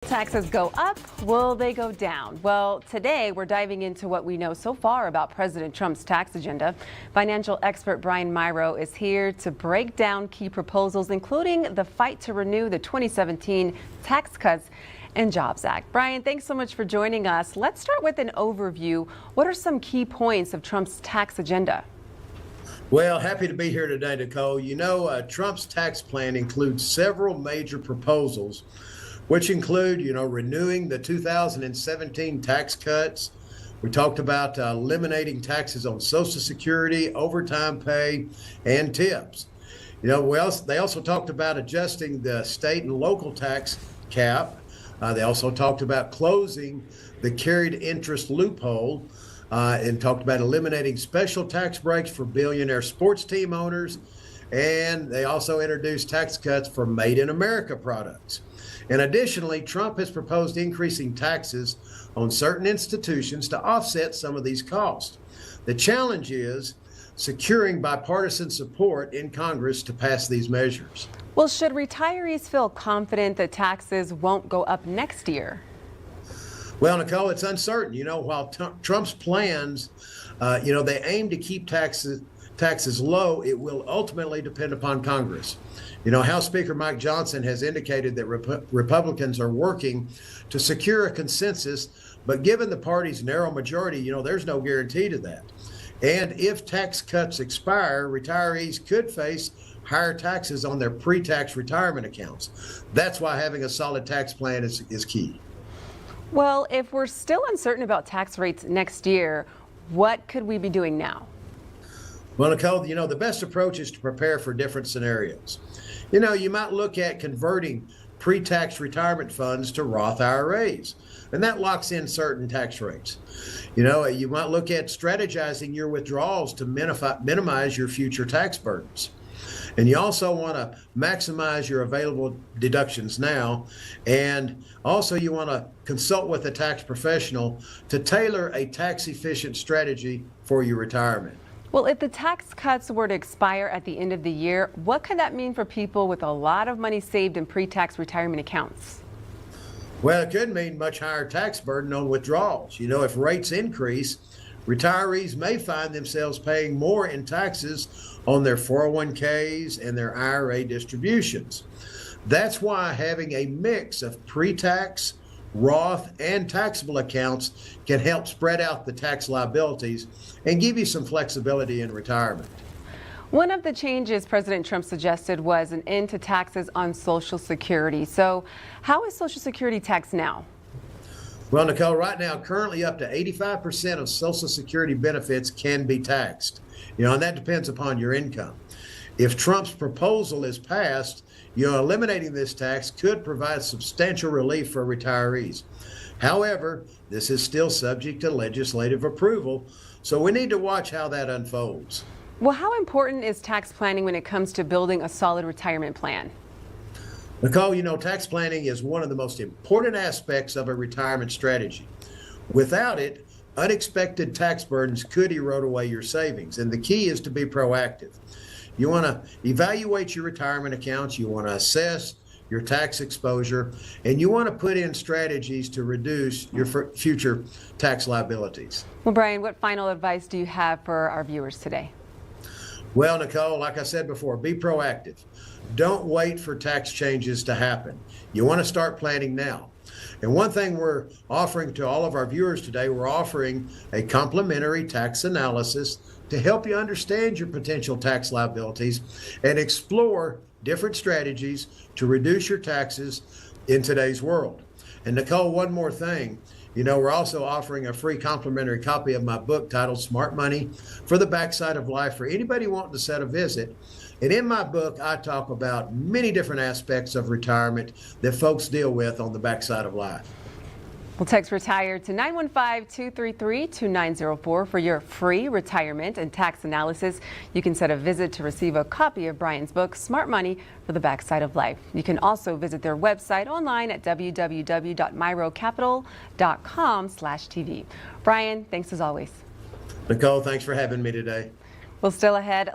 Taxes go up, will they go down? Well, today we're diving into what we know so far about President Trump's tax agenda. Financial expert Brian Mirau is here to break down key proposals, including the fight to renew the 2017 Tax Cuts and Jobs Act. Brian, thanks so much for joining us. Let's start with an overview. What are some key points of Trump's tax agenda? Well, happy to be here today, Nicole. You know, Trump's tax plan includes several major proposals, which include, renewing the 2017 tax cuts. We talked about eliminating taxes on Social Security, overtime pay, and tips. They also talked about adjusting the state and local tax cap. They also talked about closing the carried interest loophole and talked about eliminating special tax breaks for billionaire sports team owners. And they also introduced tax cuts for Made in America products. And additionally, Trump has proposed increasing taxes on certain institutions to offset some of these costs. The challenge is securing bipartisan support in Congress to pass these measures. Well, should retirees feel confident that taxes won't go up next year? Well, Nicole, it's uncertain. While Trump's plans, they aim to keep taxes low, it will ultimately depend upon Congress. House Speaker Mike Johnson has indicated that Republicans are working to secure a consensus, but given the party's narrow majority, there's no guarantee to that. And if tax cuts expire, retirees could face higher taxes on their pre-tax retirement accounts. That's why having a solid tax plan is key. Well, if we're still uncertain about tax rates next year, what could we be doing now? Well, Nicole, the best approach is to prepare for different scenarios. You might look at converting pre-tax retirement funds to Roth IRAs, and that locks in certain tax rates. You might look at strategizing your withdrawals to minimize your future tax burdens. And you also want to maximize your available deductions now. And also you want to consult with a tax professional to tailor a tax-efficient strategy for your retirement. Well, if the tax cuts were to expire at the end of the year, what could that mean for people with a lot of money saved in pre-tax retirement accounts? Well, it could mean much higher tax burden on withdrawals. If rates increase, retirees may find themselves paying more in taxes on their 401ks and their IRA distributions. That's why having a mix of pre-tax, Roth, and taxable accounts can help spread out the tax liabilities and give you some flexibility in retirement. One of the changes President Trump suggested was an end to taxes on Social Security. So how is Social Security taxed now? Well, Nicole, right now, currently up to 85% of Social Security benefits can be taxed, and that depends upon your income. If Trump's proposal is passed, eliminating this tax could provide substantial relief for retirees. However, this is still subject to legislative approval, so we need to watch how that unfolds. Well, how important is tax planning when it comes to building a solid retirement plan? Nicole, tax planning is one of the most important aspects of a retirement strategy. Without it, unexpected tax burdens could erode away your savings, and the key is to be proactive. You want to evaluate your retirement accounts, you want to assess your tax exposure, and you want to put in strategies to reduce your future tax liabilities. Well, Brian, what final advice do you have for our viewers today? Well, Nicole, like I said before, be proactive. Don't wait for tax changes to happen. You want to start planning now. And one thing we're offering to all of our viewers today, we're offering a complimentary tax analysis to help you understand your potential tax liabilities and explore different strategies to reduce your taxes in today's world. And Nicole, one more thing. We're also offering a free complimentary copy of my book titled Smart Money for the Backside of Life for anybody wanting to set a visit. And in my book, I talk about many different aspects of retirement that folks deal with on the backside of life. Well, text RETIRE to 915-233-2904 for your free retirement and tax analysis. You can set a visit to receive a copy of Brian's book, Smart Money for the Backside of Life. You can also visit their website online at www.mirocapital.com/TV. Brian, thanks as always. Nicole, thanks for having me today. Well, still ahead.